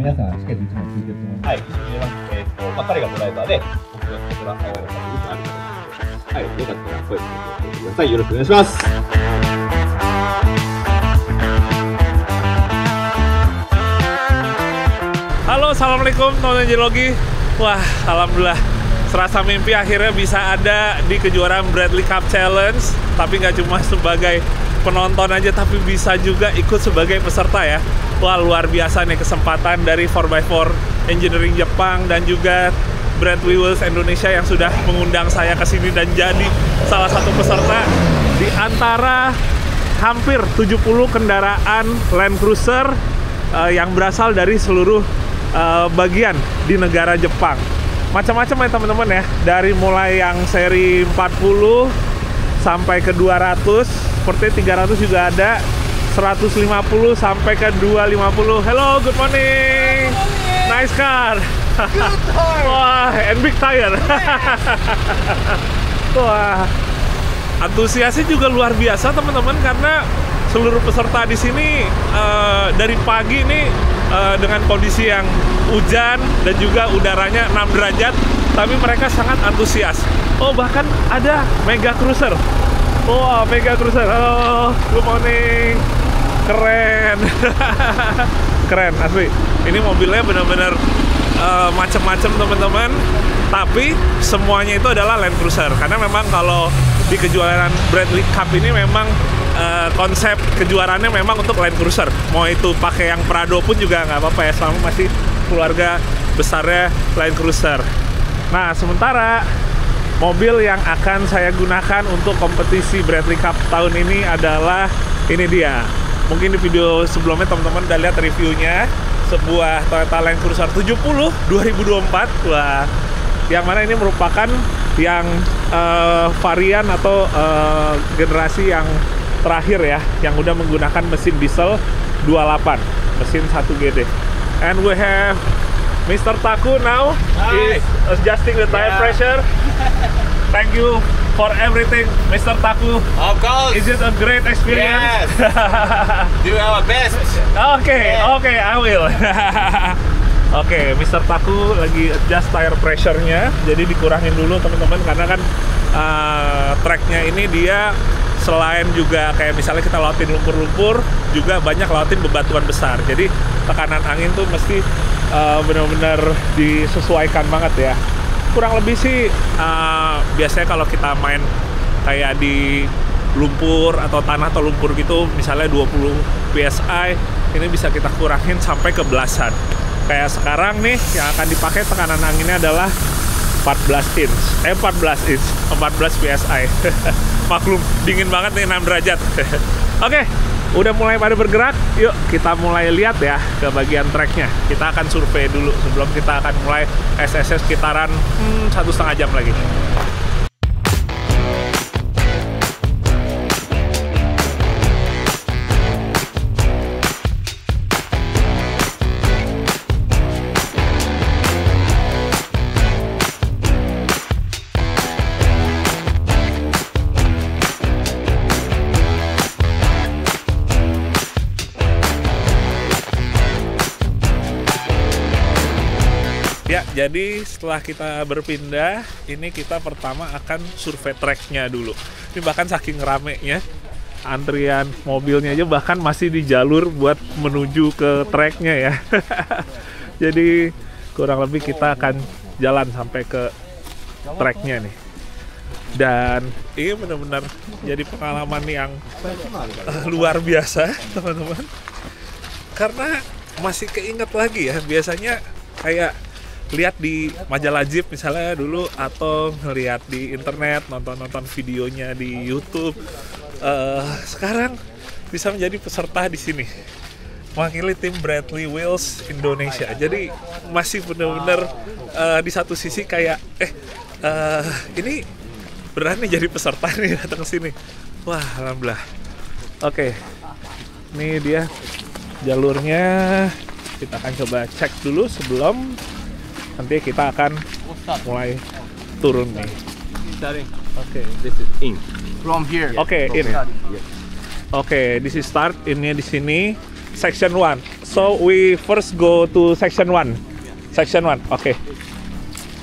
皆さんしっかりいつも聞いてると思います。はい、見えます。彼がドライバーで、僕がここからよくあると思います。はい、よかったら声をかけてください。よろしくお願いします。Halo, assalamualaikum teman-teman Geologi. Wah, alhamdulillah serasa mimpi akhirnya bisa ada di kejuaraan Bradley Cup Challenge. Tapi nggak cuma sebagai penonton aja, tapi bisa juga ikut sebagai peserta ya. Wah, luar biasa nih kesempatan dari 4x4 Engineering Jepang dan juga Bradley Wills Indonesia yang sudah mengundang saya ke sini dan jadi salah satu peserta di antara hampir 70 kendaraan Land Cruiser yang berasal dari seluruh bagian di negara Jepang. Macam-macam ya teman-teman ya, dari mulai yang seri 40 sampai ke 200, seperti 300 juga ada, 150 sampai ke 250. Hello, good morning. Nice car. Good car. Wah, and big tire. Wah, antusiasnya juga luar biasa teman-teman, karena seluruh peserta di sini dari pagi nih dengan kondisi yang hujan dan juga udaranya 6 derajat, tapi mereka sangat antusias. Oh, bahkan ada Mega Cruiser. Wah, Mega Cruiser. Halo, good morning. Keren. Keren asli. Ini mobilnya benar-benar macam-macam teman-teman, tapi semuanya itu adalah Land Cruiser, karena memang kalau di kejuaraan Bradley Cup ini memang konsep kejuaraannya memang untuk Land Cruiser. Mau itu pakai yang Prado pun juga nggak apa-apa ya, selama masih keluarga besarnya Land Cruiser. Nah, sementara mobil yang akan saya gunakan untuk kompetisi Bradley Cup tahun ini adalah ini dia. Mungkin di video sebelumnya teman-teman udah lihat reviewnya, sebuah Toyota Land Cruiser 70 2024. Wah, yang mana ini merupakan yang varian atau generasi yang terakhir ya, yang udah menggunakan mesin diesel 28, mesin 1 GD. And we have Mr. Taku now. Is adjusting the tire pressure. Thank you for everything, Mr. Taku. Of course. Is it a great experience? Yes. Do our best. Okay, I will. Oke, Mr. Taku lagi adjust tire pressure-nya, jadi dikurangin dulu teman-teman, karena kan track-nya ini dia selain juga kayak misalnya kita lautin lumpur-lumpur, juga banyak lautin bebatuan besar. Jadi tekanan angin tuh mesti benar-benar disesuaikan banget ya. Kurang lebih sih biasanya kalau kita main kayak di lumpur atau tanah atau lumpur gitu, misalnya 20 PSI, ini bisa kita kurangin sampai ke belasan. Kayak sekarang nih yang akan dipakai tekanan anginnya adalah 14 PSI. Maklum, dingin banget nih, 6 derajat. Oke, udah mulai pada bergerak. Yuk kita mulai lihat ya ke bagian tracknya. Kita akan survei dulu sebelum kita akan mulai SSS sekitaran 1,5 jam lagi. Ya, jadi setelah kita berpindah, ini kita pertama akan survei tracknya dulu. Ini bahkan saking ramenya, antrian mobilnya aja bahkan masih di jalur buat menuju ke tracknya ya. Jadi kurang lebih kita akan jalan sampai ke tracknya nih. Dan ini benar-benar jadi pengalaman yang luar biasa teman-teman. Karena masih keinget lagi ya, biasanya kayak lihat di majalah Jeep misalnya dulu, atau ngelihat di internet, nonton videonya di YouTube. Sekarang bisa menjadi peserta di sini, mewakili tim Bradley Wills Indonesia. Jadi masih benar-benar di satu sisi kayak ini berani jadi peserta nih, datang ke sini. Wah, alhamdulillah. Oke, ini dia jalurnya. Kita akan coba cek dulu sebelum nanti kita akan mulai turun nih. Okay, this is in. From here. Oke, in. Oke, this is start. Ini di sini section 1. So we first go to section 1. Section 1, okay.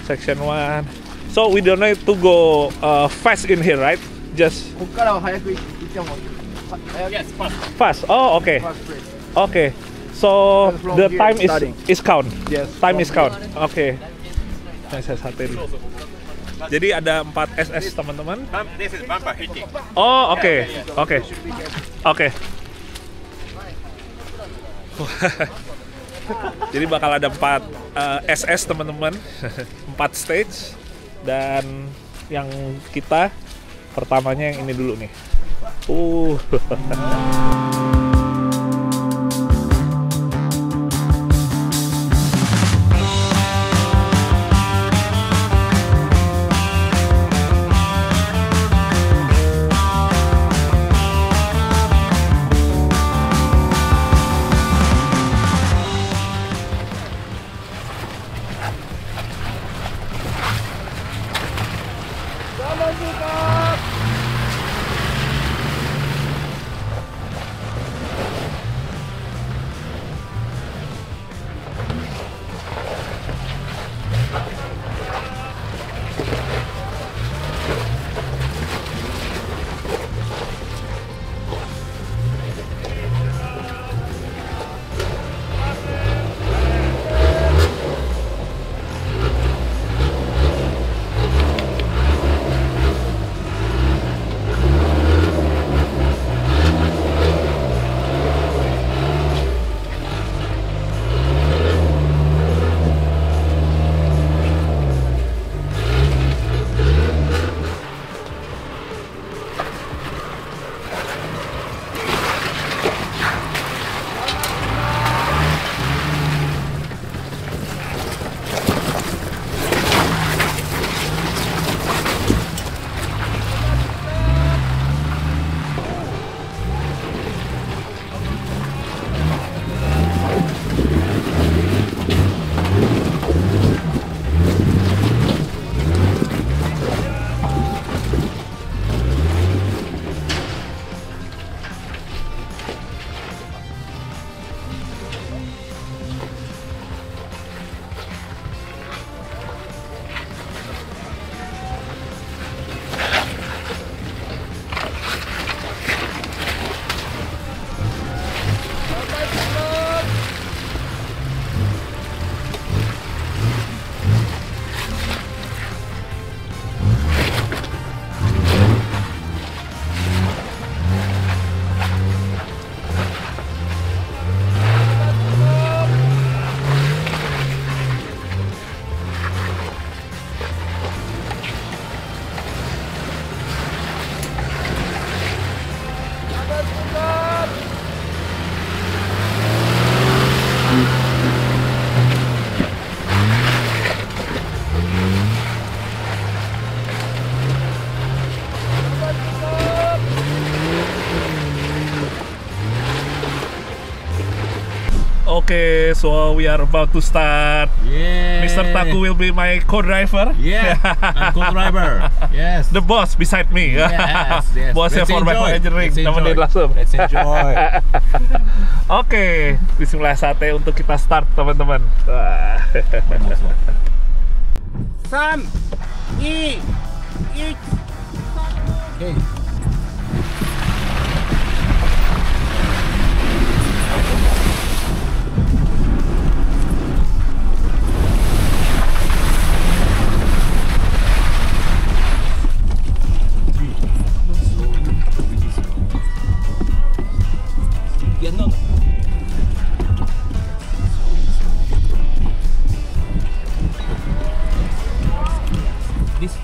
Section 1. So we don't need to go fast in here, right? Just ここからは早く行ってもいい。Yes, fast. Oh, okay. fast break. Okay. So From the here, time starting. is count. Yes. Time from is count. Oke. Nah, saya sate dulu. Jadi ada 4 SS teman-teman. This is bumper hitting. Oh, oke. Oke. Oke. Jadi bakal ada 4 SS teman-teman. 4 stage. Dan yang kita pertamanya yang ini dulu nih. Okay, so we are about to start. Yeah. Mr. Taku will be my co-driver. Yeah, I'm co-driver. Yes. The boss beside me. Yes, yes. Bosnya Let's for my enjoy. engineering. Let's Temenin enjoy. langsung. Let's enjoy. Oke, bismillah sate untuk kita start teman-teman. 3、2、1。Okay. This.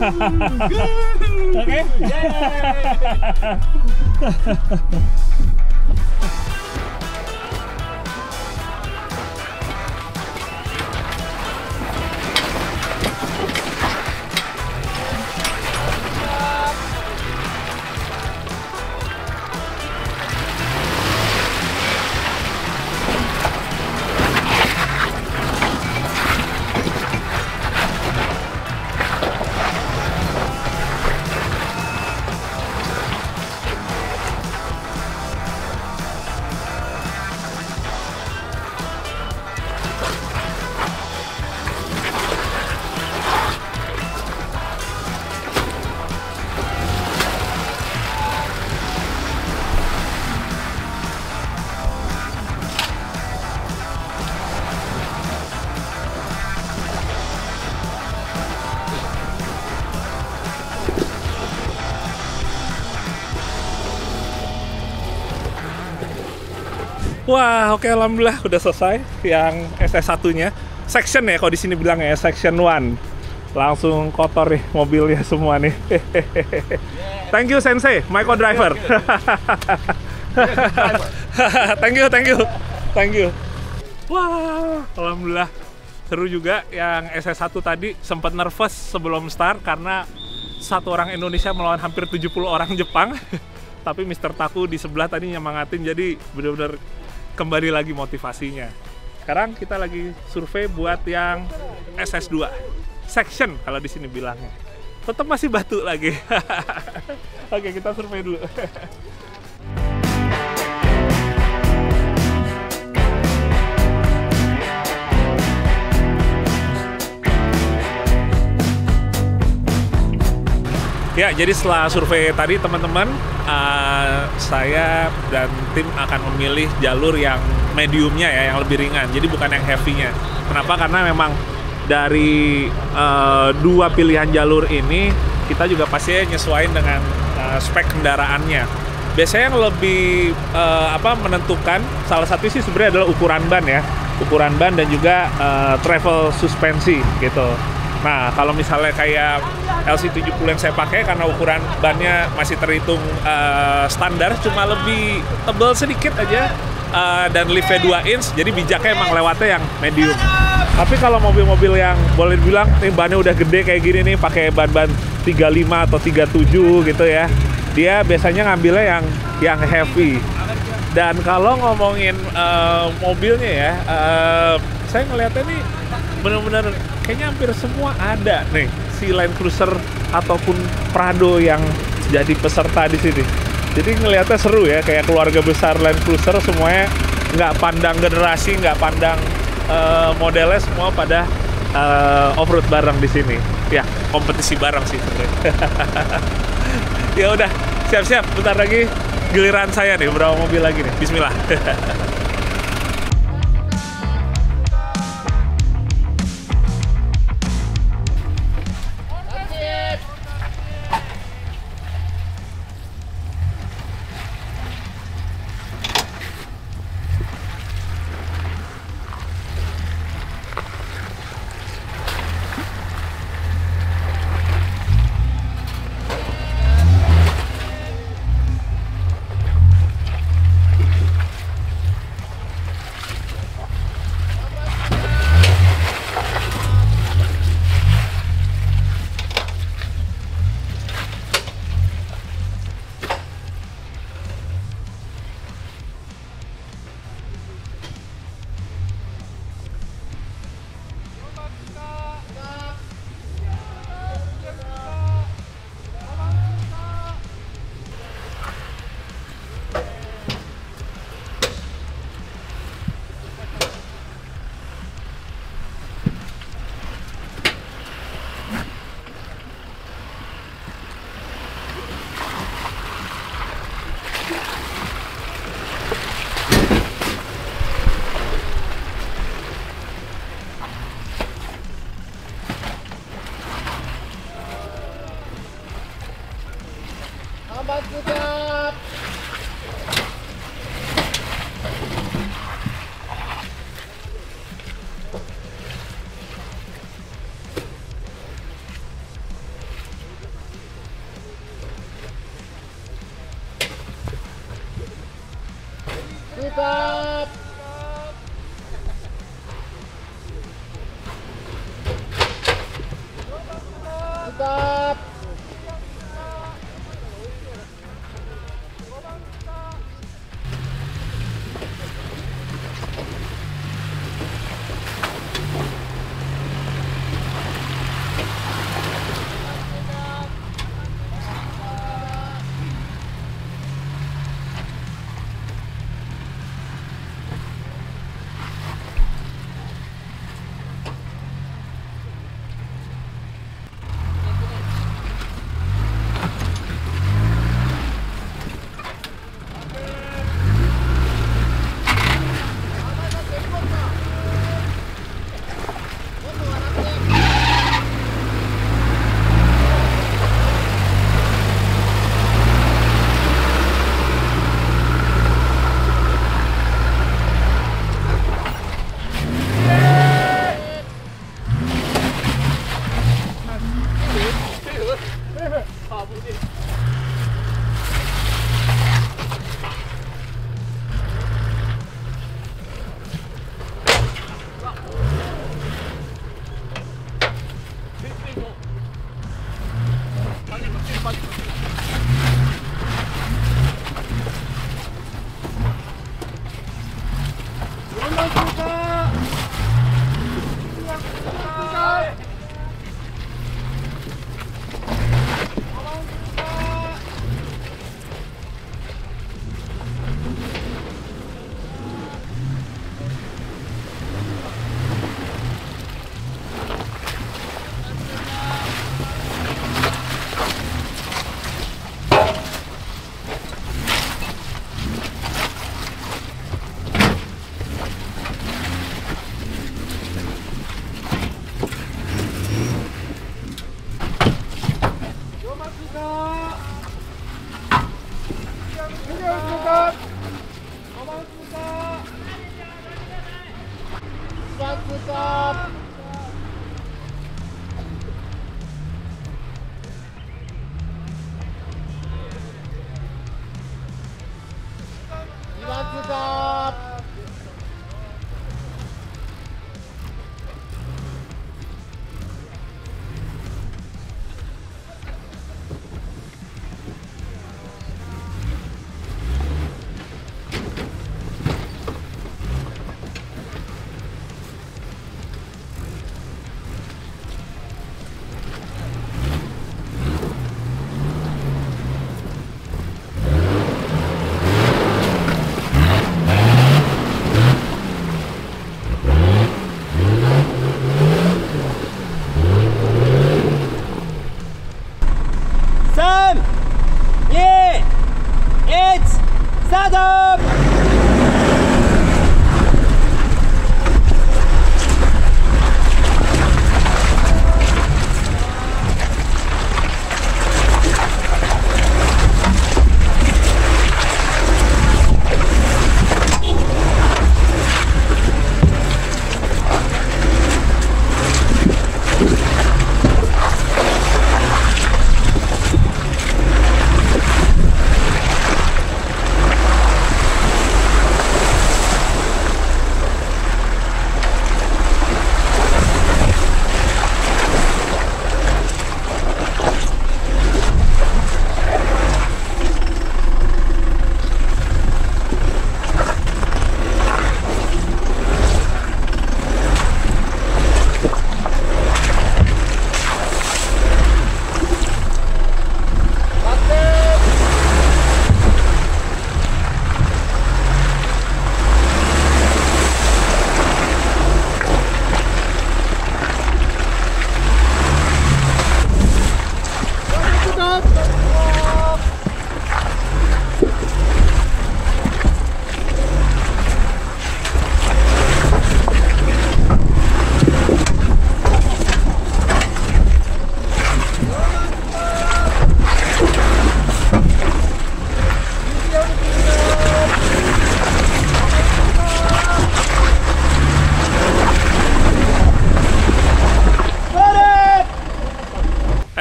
Oke. Wah, oke, alhamdulillah udah selesai yang SS1-nya. Section ya, kalau di sini bilang ya, section 1. Langsung kotor nih mobilnya semua nih. Thank you Sensei, my co-driver. Thank you. Wah, alhamdulillah seru juga. Yang SS1 tadi sempat nervous sebelum start karena satu orang Indonesia melawan hampir 70 orang Jepang. Tapi Mr. Taku di sebelah tadi nyemangatin, jadi benar-benar kembali lagi motivasinya. Sekarang kita lagi survei buat yang SS2 section kalau di sini bilangnya. Tetap masih batu lagi. Oke, kita survei dulu. Ya, jadi setelah survei tadi teman-teman, saya dan tim akan memilih jalur yang mediumnya ya, yang lebih ringan. Jadi bukan yang heavy-nya. Kenapa? Karena memang dari dua pilihan jalur ini kita juga pasti nyesuaiin dengan spek kendaraannya. Biasanya yang lebih menentukan salah satu sih sebenarnya adalah ukuran ban ya, ukuran ban dan juga travel suspensi gitu. Nah, kalau misalnya kayak LC70 yang saya pakai karena ukuran bannya masih terhitung standar, cuma lebih tebal sedikit aja dan liftnya 2 inch, jadi bijaknya emang lewatnya yang medium. Tapi kalau mobil-mobil yang boleh dibilang nih bannya udah gede kayak gini nih, pakai ban-ban 35 atau 37 gitu ya, dia biasanya ngambilnya yang heavy. Dan kalau ngomongin mobilnya ya, saya ngeliatnya nih bener-bener kayaknya hampir semua ada nih si Land Cruiser ataupun Prado yang jadi peserta di sini. Jadi ngelihatnya seru ya, kayak keluarga besar Land Cruiser semuanya, nggak pandang generasi, nggak pandang modelnya, semua pada off-road bareng di sini. Ya, kompetisi bareng sih sebenarnya. Ya udah, siap-siap, bentar lagi giliran saya nih, berapa mobil lagi nih. Bismillah. Stop. Stop.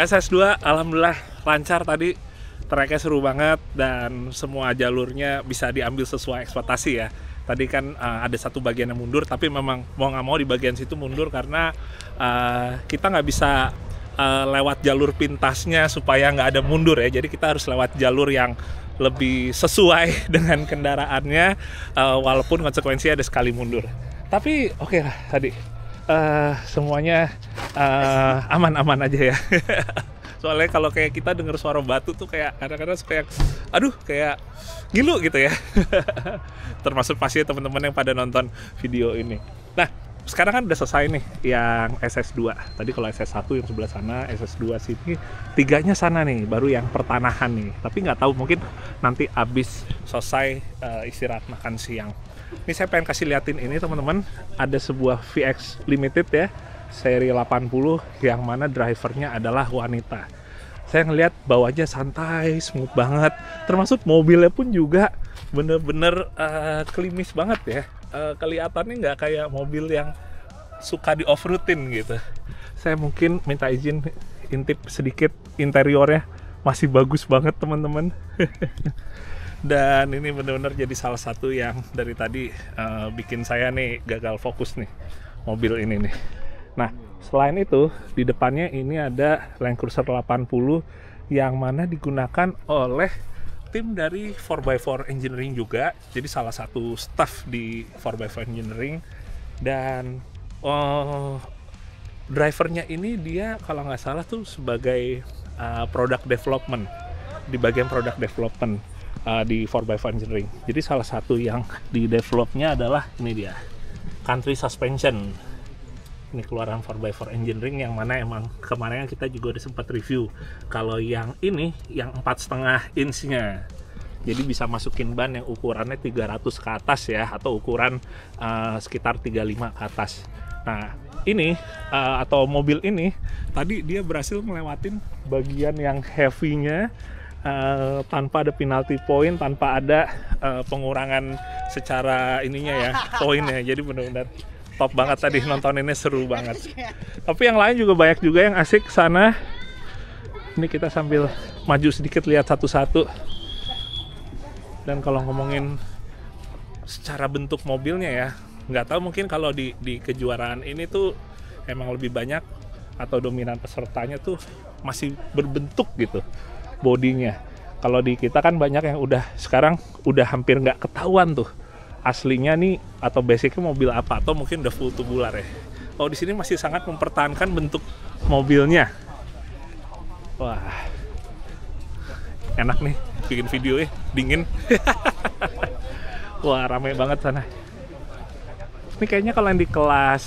SS2 alhamdulillah lancar tadi Tracknya seru banget dan semua jalurnya bisa diambil sesuai ekspektasi ya. Tadi kan ada satu bagian yang mundur, tapi memang mau nggak mau di bagian situ mundur karena kita nggak bisa lewat jalur pintasnya supaya nggak ada mundur ya. Jadi kita harus lewat jalur yang lebih sesuai dengan kendaraannya, walaupun konsekuensinya ada sekali mundur. Tapi oke lah tadi semuanya aman-aman aja ya. Soalnya kalau kayak kita denger suara batu tuh kayak kadang-kadang kayak aduh kayak ngilu gitu ya. Termasuk pasti teman-teman yang pada nonton video ini. Nah, sekarang kan udah selesai nih yang SS2. Tadi kalau SS1 yang sebelah sana, SS2 sini, 3-nya sana nih, baru yang pertanahan nih. Tapi nggak tahu, mungkin nanti abis selesai istirahat makan siang. Ini saya pengen kasih liatin ini teman-teman, ada sebuah VX Limited ya, seri 80 yang mana drivernya adalah wanita. Saya ngelihat bawahnya santai, smooth banget. Termasuk mobilnya pun juga bener-bener klimis banget ya. Kelihatannya nggak kayak mobil yang suka di off-roadin gitu. Saya mungkin minta izin intip sedikit interiornya, masih bagus banget teman-teman. Dan ini bener-bener jadi salah satu yang dari tadi bikin saya nih gagal fokus nih mobil ini nih. Nah, selain itu, di depannya ini ada Land Cruiser 80 yang mana digunakan oleh tim dari 4x4 Engineering juga. Jadi salah satu staff di 4x4 Engineering. Dan drivernya ini dia kalau nggak salah tuh sebagai product development. Di bagian product development di 4x4 Engineering. Jadi salah satu yang di developnya adalah ini dia, Country Suspension. Ini keluaran 4x4 Engineering yang mana emang kemarin kita juga udah sempat review. Kalau yang ini yang 4,5 inch-nya, jadi bisa masukin ban yang ukurannya 300 ke atas ya, atau ukuran sekitar 35 ke atas. Nah ini atau mobil ini tadi dia berhasil melewatin bagian yang heavy-nya tanpa ada penalty point, tanpa ada pengurangan secara ininya ya, poinnya. Jadi benar-benar top banget tadi, nontoninnya seru banget. Tapi yang lain juga banyak juga yang asik sana. Ini kita sambil maju sedikit lihat satu-satu. Dan kalau ngomongin secara bentuk mobilnya ya, nggak tahu mungkin kalau di kejuaraan ini tuh emang lebih banyak atau dominan pesertanya tuh masih berbentuk gitu bodinya. Kalau di kita kan banyak yang sekarang udah hampir nggak ketahuan tuh aslinya nih atau basicnya mobil apa, atau mungkin udah full tubular ya. Kalau di sini masih sangat mempertahankan bentuk mobilnya. Wah, enak nih bikin video ya, dingin. Wah, ramai banget sana. Ini kayaknya kalau yang di kelas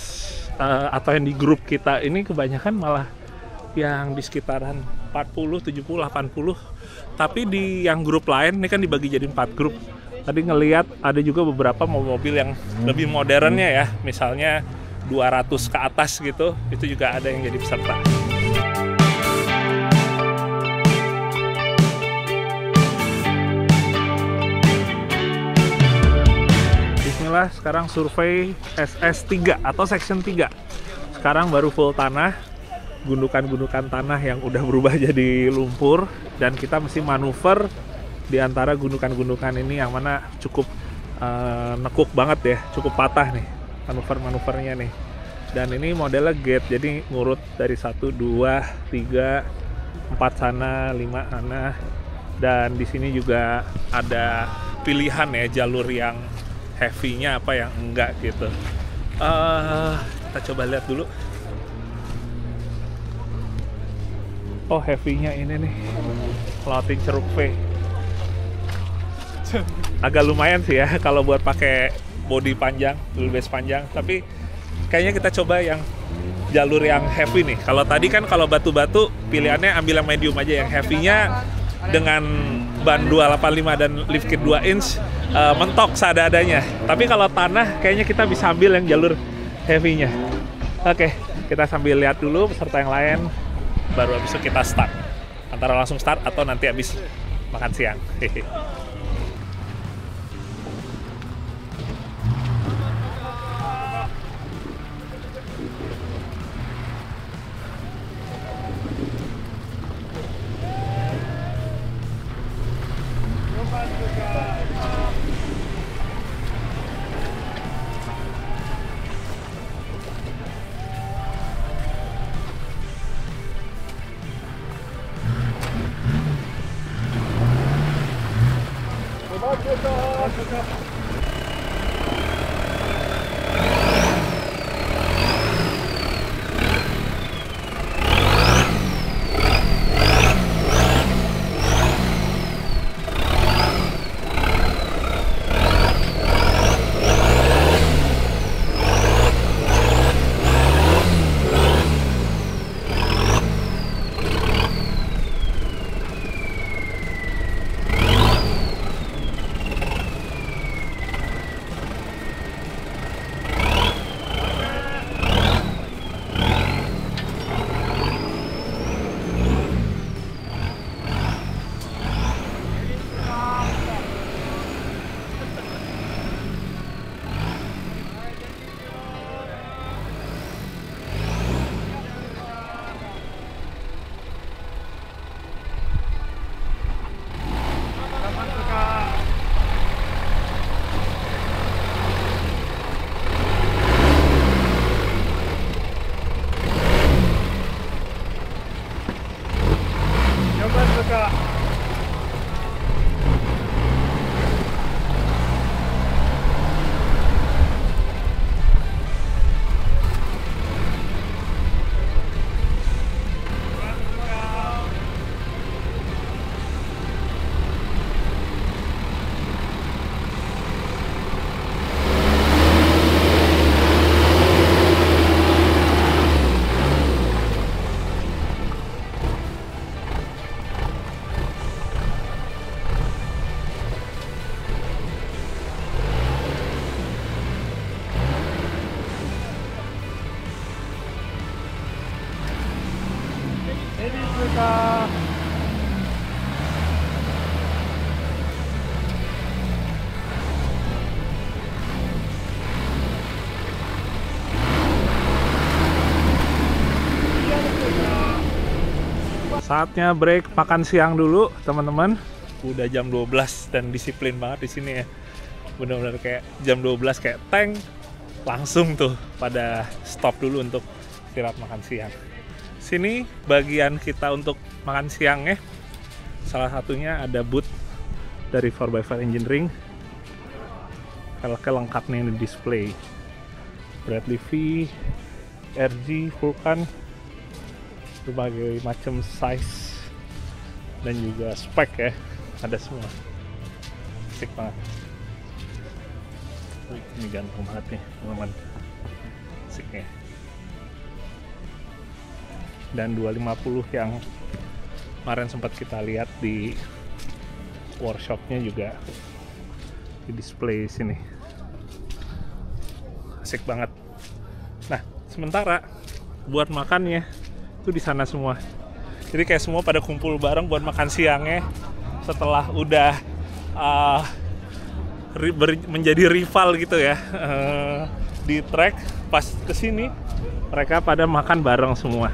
atau yang di grup kita ini kebanyakan malah yang di sekitaran 40, 70, 80. Tapi di yang grup lain ini kan dibagi jadi 4 grup. Tadi ngelihat ada juga beberapa mobil yang lebih modernnya ya, misalnya 200 ke atas gitu, itu juga ada yang jadi peserta. Bismillah, sekarang survei SS3 atau section 3. Sekarang baru full tanah, gundukan-gundukan tanah yang udah berubah jadi lumpur, dan kita mesti manuver di antara gundukan-gundukan ini yang mana cukup nekuk banget ya, cukup patah nih manuver-manuvernya nih. Dan ini modelnya gate, jadi ngurut dari 1, 2, 3, 4 sana, 5 sana. Dan di sini juga ada pilihan ya, jalur yang heavy-nya apa yang enggak gitu. Kita coba lihat dulu. Oh, heavy-nya ini nih, Floating Ceruk V. Agak lumayan sih ya kalau buat pakai body panjang, wheelbase panjang. Tapi kayaknya kita coba yang jalur yang heavy nih. Kalau tadi kan kalau batu-batu pilihannya ambil yang medium aja. Yang heavy-nya dengan ban 285 dan lift kit 2 inch mentok seadanya. Tapi kalau tanah kayaknya kita bisa ambil yang jalur heavy-nya. Oke, kita sambil lihat dulu peserta yang lain, baru habis itu kita start. Antara langsung start atau nanti habis makan siang. Saatnya break makan siang dulu, teman-teman. Udah jam 12 dan disiplin banget di sini ya. Bener-bener kayak jam 12 kayak tank, langsung tuh pada stop dulu untuk istirahat makan siang. Sini bagian kita untuk makan siang ya. Salah satunya ada booth dari 4x4 Engineering. Velgnya lengkap nih di display. Bradley V, RG, Vulcan, berbagai macam size dan juga spek ya, ada semua. Asik banget. Ini ganteng banget nih teman-teman, asiknya. Dan 250 yang kemarin sempat kita lihat di workshopnya juga di display sini. Asik banget. Nah, sementara buat makannya itu di sana semua. Jadi kayak semua pada kumpul bareng buat makan siangnya setelah udah menjadi rival gitu ya di track. Pas kesini mereka pada makan bareng semua.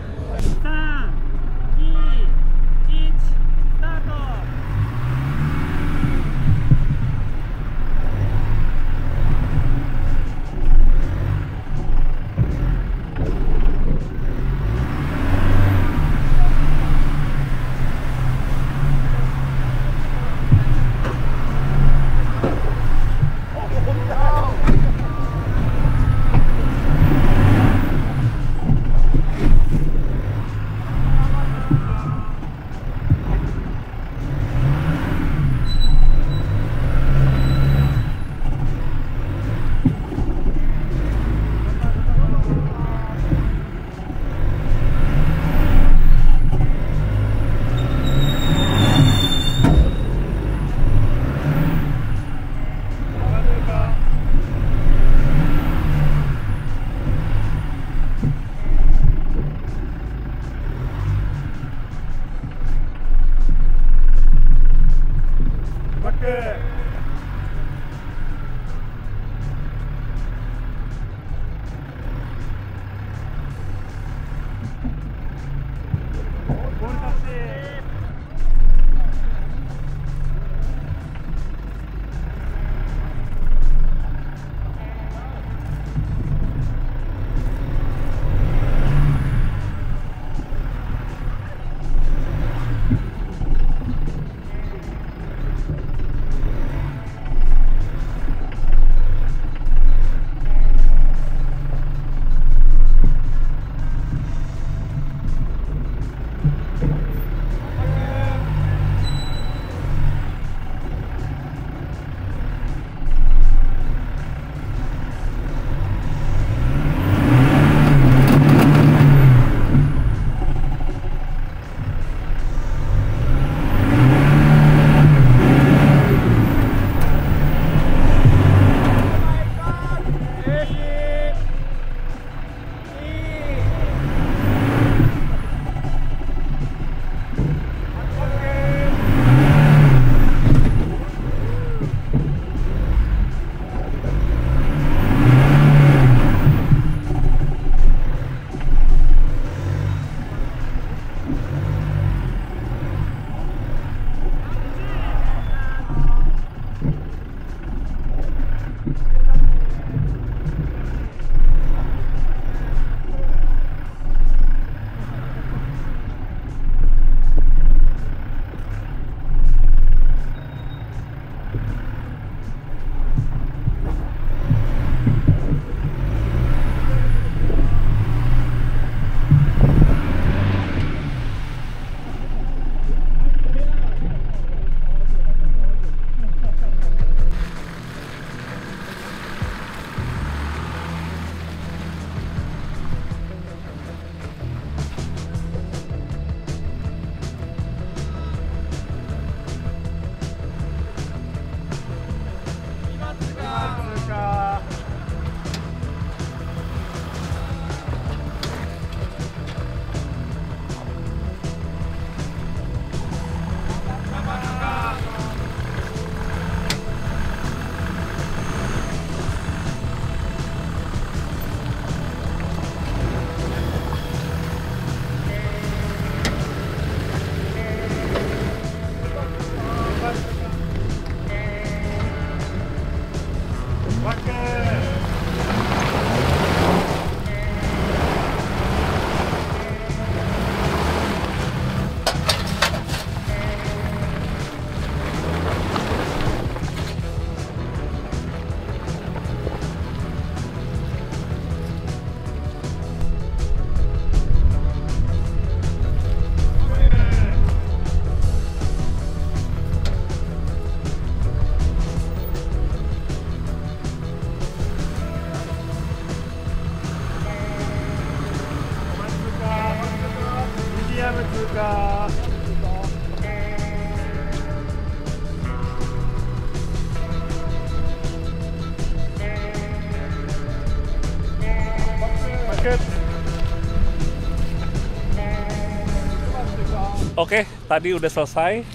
tadi udah selesai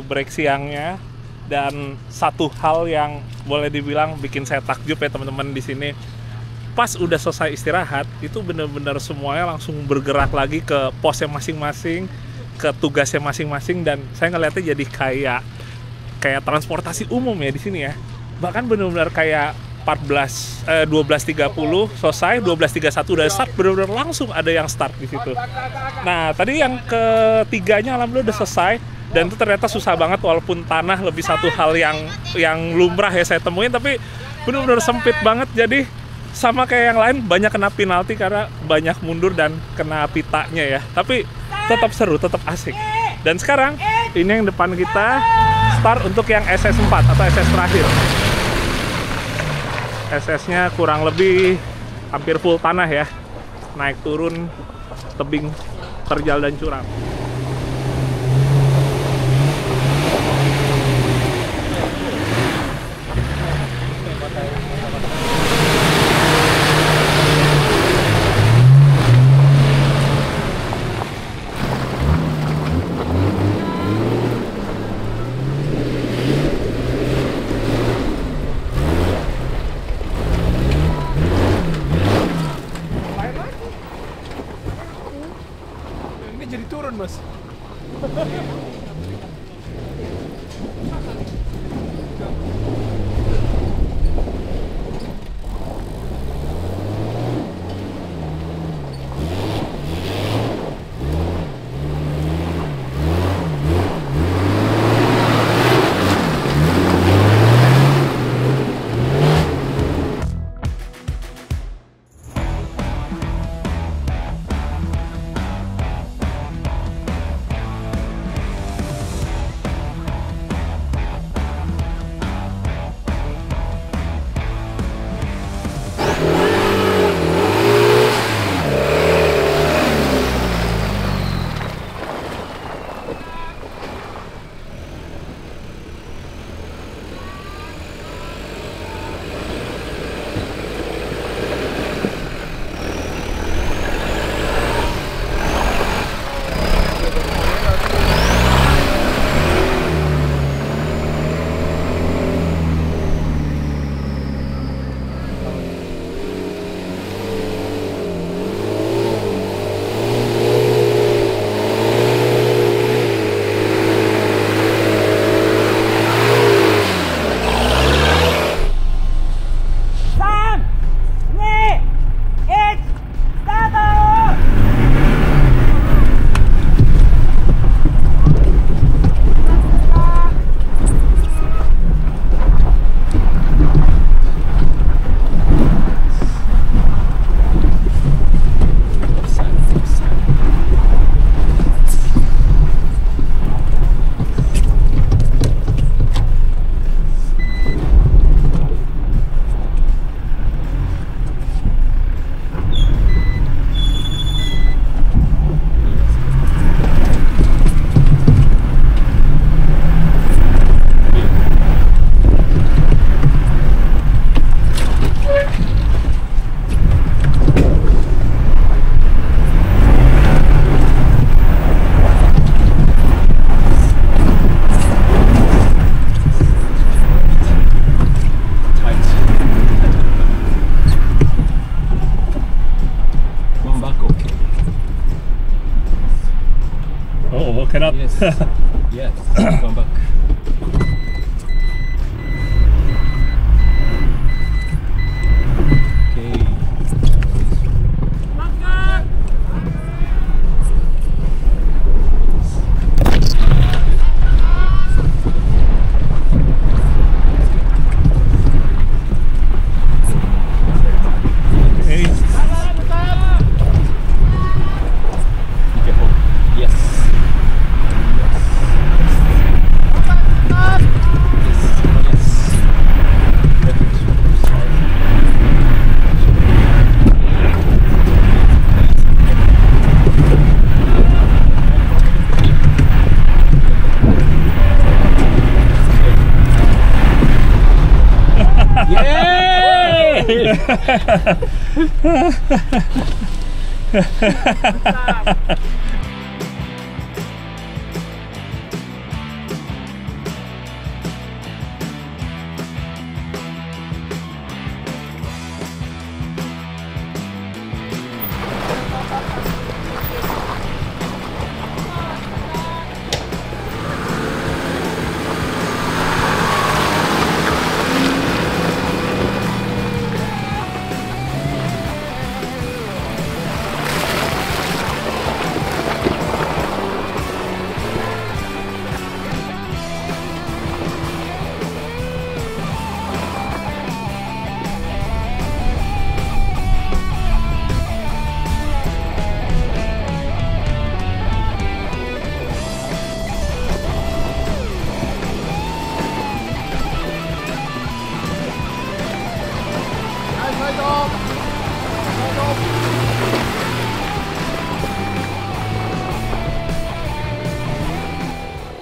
break siangnya, dan satu hal yang boleh dibilang bikin saya takjub ya teman-teman di sini, pas udah selesai istirahat itu bener-bener semuanya langsung bergerak lagi ke posnya masing-masing, ke tugasnya masing-masing, dan saya ngeliatnya jadi kayak transportasi umum ya di sini ya. Bahkan bener-bener kayak 12.30 selesai, 12.31 udah start, bener-bener langsung ada yang start di situ. Nah tadi yang ketiganya alhamdulillah udah selesai, dan itu ternyata susah banget, walaupun tanah lebih satu hal yang lumrah ya saya temuin, tapi bener-bener sempit banget. Jadi sama kayak yang lain, banyak kena penalti karena banyak mundur dan kena pitanya ya. Tapi tetap seru, tetap asik. Dan sekarang ini yang depan kita start untuk yang SS4 atau SS terakhir. SS-nya kurang lebih hampir full tanah ya. Naik turun tebing terjal dan curam. Jadi turun, Mas. Cannot. Yes. Yes. Come back. Okay. Hey. Be careful. Yes.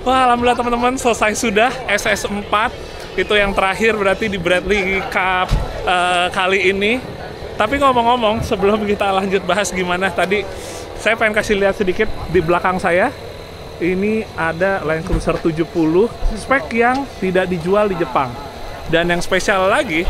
Wah, alhamdulillah teman-teman, selesai sudah SS4. Itu yang terakhir berarti di Bradley Cup kali ini. Tapi ngomong-ngomong, sebelum kita lanjut bahas gimana tadi, saya pengen kasih lihat sedikit di belakang saya. Ini ada Land Cruiser 70 spek yang tidak dijual di Jepang. Dan yang spesial lagi,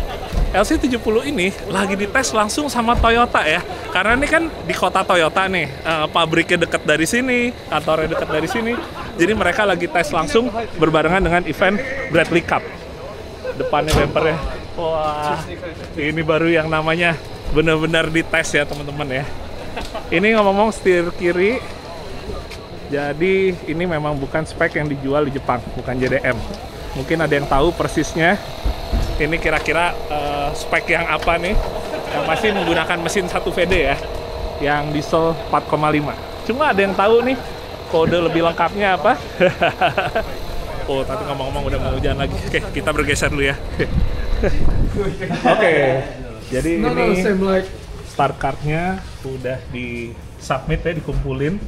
LC70 ini lagi dites langsung sama Toyota ya. Karena ini kan di kota Toyota nih, pabriknya dekat dari sini, kantornya dekat dari sini. Jadi mereka lagi tes langsung berbarengan dengan event Bradley Cup. Depannya bumpernya, wah, ini baru yang namanya benar-benar dites ya teman-teman ya. Ini ngomong-ngomong setir kiri, jadi ini memang bukan spek yang dijual di Jepang, bukan JDM. Mungkin ada yang tahu persisnya. Ini kira-kira spek yang apa nih? Yang masih menggunakan mesin 1 VD ya, yang diesel 4,5. Cuma ada yang tahu nih kode lebih lengkapnya apa? Oh, tapi ngomong-ngomong udah mau hujan lagi. Oke, kita bergeser dulu ya. Oke, jadi ini start card-nya udah di submit ya, dikumpulin.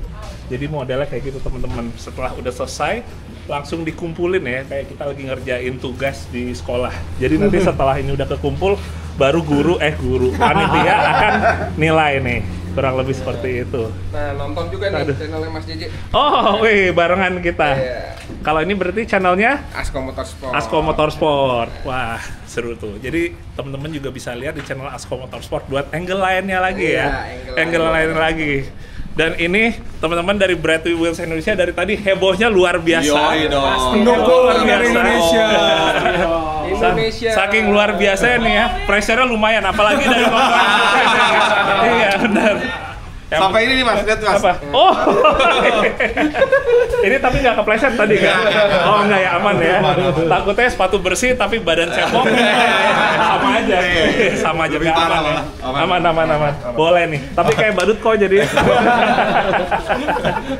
Jadi modelnya kayak gitu teman-teman. Setelah udah selesai, langsung dikumpulin ya, kayak kita lagi ngerjain tugas di sekolah. Jadi nanti setelah ini udah kekumpul, baru panitia akan nilai nih. Kurang lebih seperti itu. Nah, nonton juga nih channelnya Mas JJ. Oh, wih, barengan kita. Iya. Kalau ini berarti channelnya Asko Motorsport. Asko Motorsport. Wah, seru tuh. Jadi teman-teman juga bisa lihat di channel Asko Motorsport buat angle lainnya lagi ya. Angle lain lagi. Dan ini teman-teman dari Bradley Wheels Indonesia dari tadi hebohnya luar biasa. Yoi dong. Luar biasa. Indonesia. Saking luar biasa nih ya, pressure-nya lumayan, apalagi dari motor. Iya benar. Sampai ini nih Mas, lihat Mas. Apa? Oh, ini tapi nggak kepleset tadi kan? Oh nggak ya, aman ya. Takutnya sepatu bersih tapi badan cebong. Sama aja, sama aja nggak aman ya. Aman. Boleh nih. Tapi kayak badut kok jadi.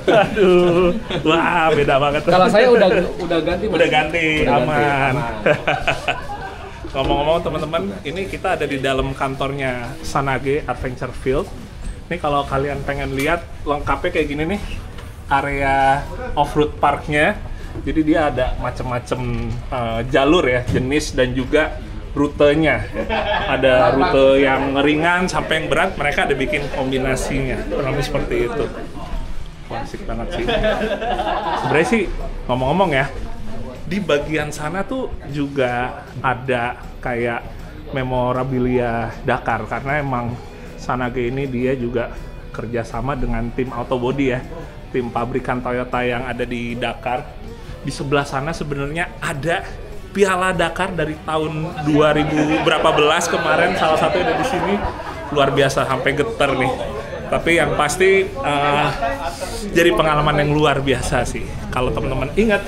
Aduh, wah beda banget. Kalau saya udah ganti. Udah ganti, aman. Ngomong-ngomong teman-teman, ini kita ada di dalam kantornya Sanage Adventure Field. Ini kalau kalian pengen lihat lengkapnya kayak gini nih, area off-road parknya. Jadi dia ada macam-macam jalur ya, jenis dan juga rutenya. Ada rute yang ringan sampai yang berat, mereka ada bikin kombinasinya. Kurang lebih seperti itu. Wah, asik banget sih. Sebenarnya sih ngomong-ngomong ya, di bagian sana tuh juga ada kayak memorabilia Dakar karena emang Sanage ini dia juga kerjasama dengan tim Autobody ya, tim pabrikan Toyota yang ada di Dakar. Di sebelah sana sebenarnya ada Piala Dakar dari tahun 2000 berapa belas kemarin, salah satu ada di sini. Luar biasa, sampai getar nih. Tapi yang pasti jadi pengalaman yang luar biasa sih. Kalau teman-teman ingat,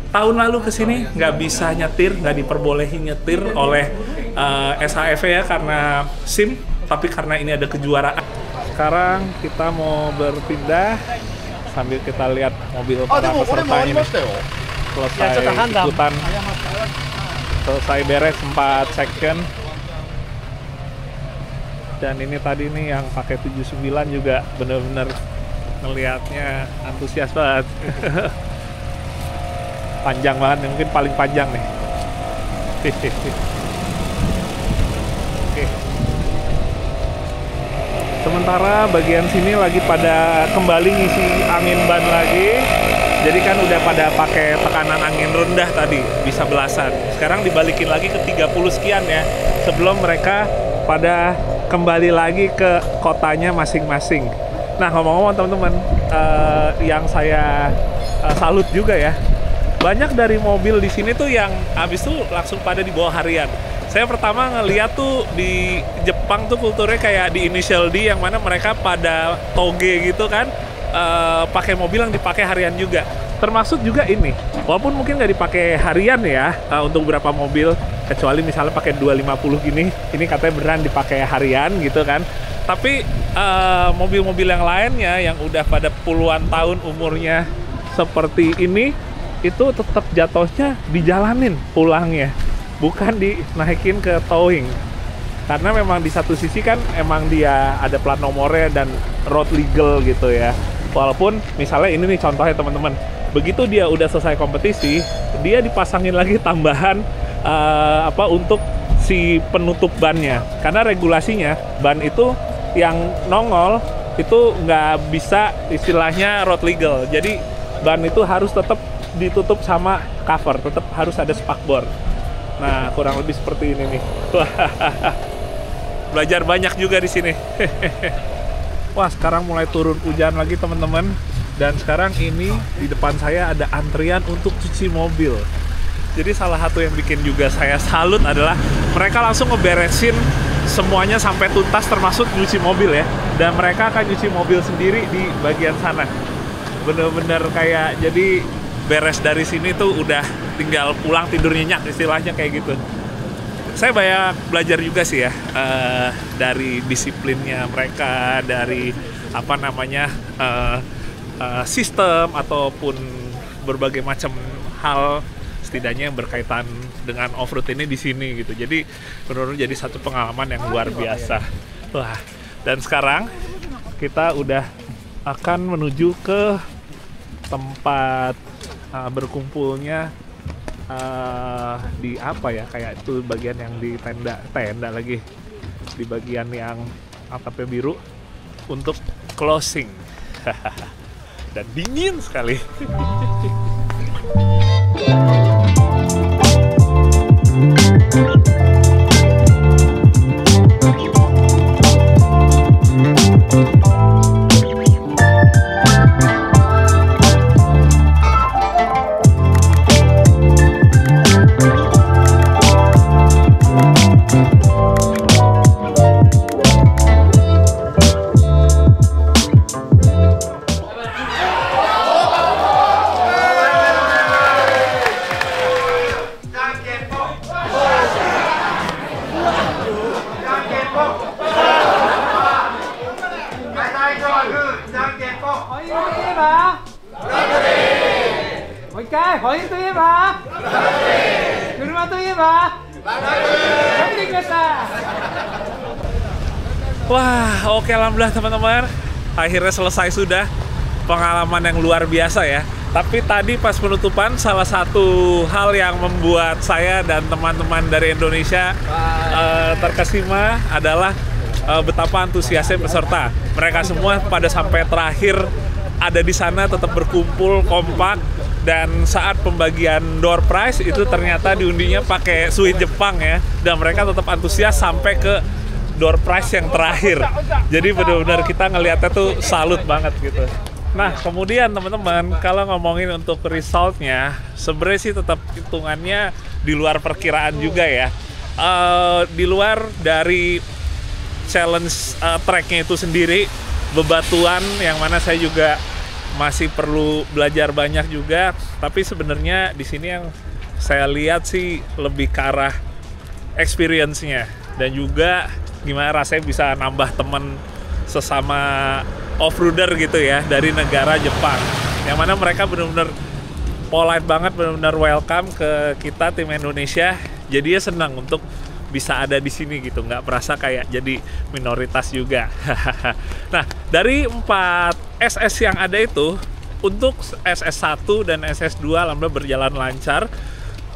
tahun lalu kesini nggak bisa nyetir, nggak diperbolehin nyetir oleh SHF ya karena SIM. Tapi karena ini ada kejuaraan. Sekarang kita mau berpindah sambil kita lihat mobil para pesertanya nih. Selesai ikutan, selesai beres 4 section. Dan ini tadi nih yang pakai 79 juga bener-bener ngelihatnya antusias banget. Panjang banget, mungkin paling panjang nih. Oke. Sementara bagian sini lagi pada kembali ngisi angin ban lagi. Jadi kan udah pada pakai tekanan angin rendah tadi, bisa belasan. Sekarang dibalikin lagi ke 30 sekian ya. Sebelum mereka pada kembali lagi ke kotanya masing-masing. Nah, ngomong-ngomong teman-teman, yang saya salut juga ya. Banyak dari mobil di sini tuh yang habis tuh langsung pada dibawa harian. Saya pertama ngeliat tuh di Jepang tuh kulturnya kayak di Initial D yang mana mereka pada toge gitu kan, pakai mobil yang dipakai harian juga. Termasuk juga ini, walaupun mungkin nggak dipakai harian ya untuk beberapa mobil, kecuali misalnya pakai 250 gini, ini katanya beneran dipakai harian gitu kan. Tapi mobil-mobil yang lainnya yang udah pada puluhan tahun umurnya seperti ini, itu tetap jatuhnya dijalanin pulangnya. Bukan dinaikin ke towing. Karena memang di satu sisi kan emang dia ada plat nomornya dan road legal gitu ya. Walaupun misalnya ini nih contohnya teman-teman, begitu dia udah selesai kompetisi, dia dipasangin lagi tambahan untuk si penutup bannya. Karena regulasinya ban itu yang nongol itu nggak bisa istilahnya road legal. Jadi ban itu harus tetap ditutup sama cover, tetap harus ada spakbor. Nah, kurang lebih seperti ini nih. Belajar banyak juga di sini. Wah, sekarang mulai turun hujan lagi teman-teman. Dan sekarang ini di depan saya ada antrian untuk cuci mobil. Jadi salah satu yang bikin juga saya salut adalah mereka langsung ngeberesin semuanya sampai tuntas termasuk nyuci mobil ya. Dan mereka akan nyuci mobil sendiri di bagian sana. Bener-bener kayak jadi beres dari sini tuh udah tinggal pulang tidur nyenyak istilahnya kayak gitu. Saya banyak belajar juga sih ya dari disiplinnya mereka, dari sistem ataupun berbagai macam hal setidaknya yang berkaitan dengan off-road ini di sini gitu. Jadi benar-benar jadi satu pengalaman yang luar biasa. Wah, dan sekarang kita udah akan menuju ke tempat berkumpulnya di kayak itu bagian yang di tenda lagi, di bagian yang atapnya biru untuk closing. Dan dingin sekali. Wah, oke, alhamdulillah teman-teman. Akhirnya selesai sudah. Pengalaman yang luar biasa ya. Tapi tadi pas penutupan, salah satu hal yang membuat saya dan teman-teman dari Indonesia terkesima adalah betapa antusiasnya peserta. Mereka semua pada sampai terakhir ada di sana, tetap berkumpul kompak. Dan saat pembagian door prize itu ternyata diundinya pakai suit Jepang ya. Dan mereka tetap antusias sampai ke door prize yang terakhir. Jadi benar-benar kita ngelihatnya tuh salut banget gitu. Nah, kemudian teman-teman, kalau ngomongin untuk resultnya, sebenarnya sih tetap hitungannya di luar perkiraan juga ya. Di luar dari challenge tracknya itu sendiri, bebatuan yang mana saya juga masih perlu belajar banyak juga. Tapi sebenarnya di sini yang saya lihat sih lebih ke arah experience-nya dan juga gimana rasanya bisa nambah temen sesama off-roader gitu ya dari negara Jepang, yang mana mereka benar-benar polite banget, benar-benar welcome ke kita tim Indonesia. Jadi ya senang untuk bisa ada di sini gitu, nggak merasa kayak jadi minoritas juga. Nah, dari 4 SS yang ada itu, untuk SS1 dan SS2 alhamdulillah berjalan lancar.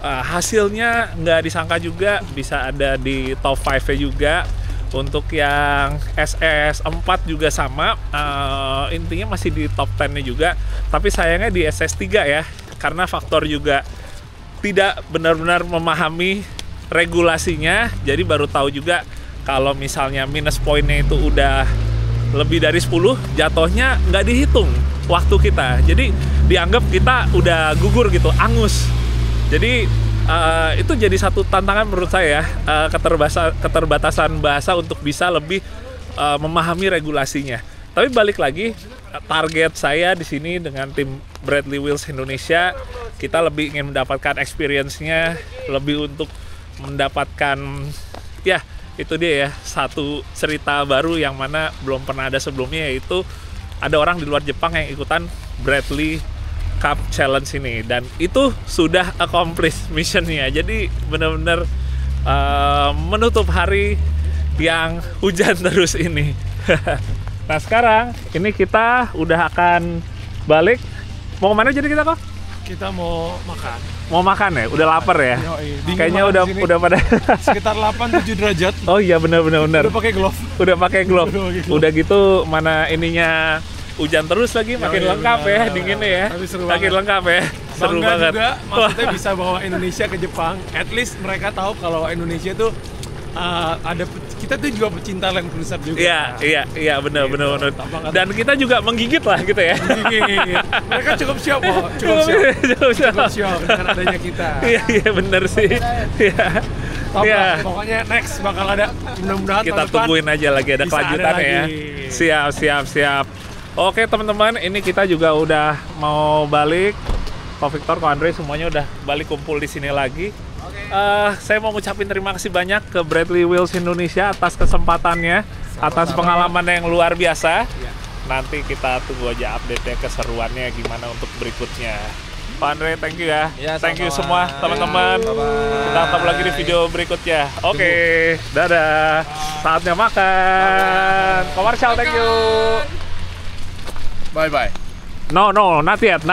Hasilnya nggak disangka juga bisa ada di top 5-nya juga. Untuk yang SS4 juga sama, intinya masih di top 10-nya juga. Tapi sayangnya di SS3 ya, karena faktor juga tidak benar-benar memahami regulasinya. Jadi baru tahu juga kalau misalnya minus poinnya itu udah lebih dari 10, jatuhnya nggak dihitung waktu kita. Jadi dianggap kita udah gugur gitu, angus. Jadi itu jadi satu tantangan menurut saya, keterbatasan bahasa untuk bisa lebih memahami regulasinya. Tapi balik lagi, target saya di sini dengan tim Bradley Wheels Indonesia, kita lebih ingin mendapatkan experience-nya, lebih untuk mendapatkan ya itu dia ya, satu cerita baru yang mana belum pernah ada sebelumnya, yaitu ada orang di luar Jepang yang ikutan Bradley Cup Challenge ini, dan itu sudah accomplish missionnya. Jadi benar-benar menutup hari yang hujan terus ini. Nah, sekarang ini kita udah akan balik. Mau kemana jadi kita kok? Kita mau makan. Mau makan ya? Udah lapar ya? Yoi, Kayaknya dingin banget di sini. udah pada Sekitar 8-7 derajat. Oh iya benar. Udah pakai glove. Udah pakai glove. Udah pakai glove. Udah gitu mana ininya hujan terus lagi makin Yoi, lengkap ya benar. dinginnya ya. Tapi seru Makin banget. lengkap ya. Seru Bangga banget. juga, maksudnya bisa bawa Indonesia ke Jepang. At least mereka tahu kalau Indonesia tuh kita tuh juga pecinta Land Cruiser juga. Iya benar. Mantap banget. Dan kita juga menggigit lah gitu ya. Mereka cukup siap kok, cukup siap dengan adanya kita. Iya benar sih. Iya. Top Iya. lah, pokoknya next bakal ada, mudah-mudahan Kita tahun depan tungguin aja lagi ada bisa kelanjutan ada ya. lagi. Siap. Oke teman-teman, ini kita juga udah mau balik. Ko Victor, Ko Andre semuanya udah balik kumpul di sini lagi. Saya mau ngucapin terima kasih banyak ke Bradley Wheels Indonesia atas kesempatannya, atas pengalaman yang luar biasa. Nanti kita tunggu aja update-nya, keseruannya gimana untuk berikutnya. Pak Andre, thank you ya. Thank you semua teman-teman. Kita ketemu lagi di video berikutnya. Oke, dadah. Saatnya makan. Komersial, thank you. Bye bye. No, not yet.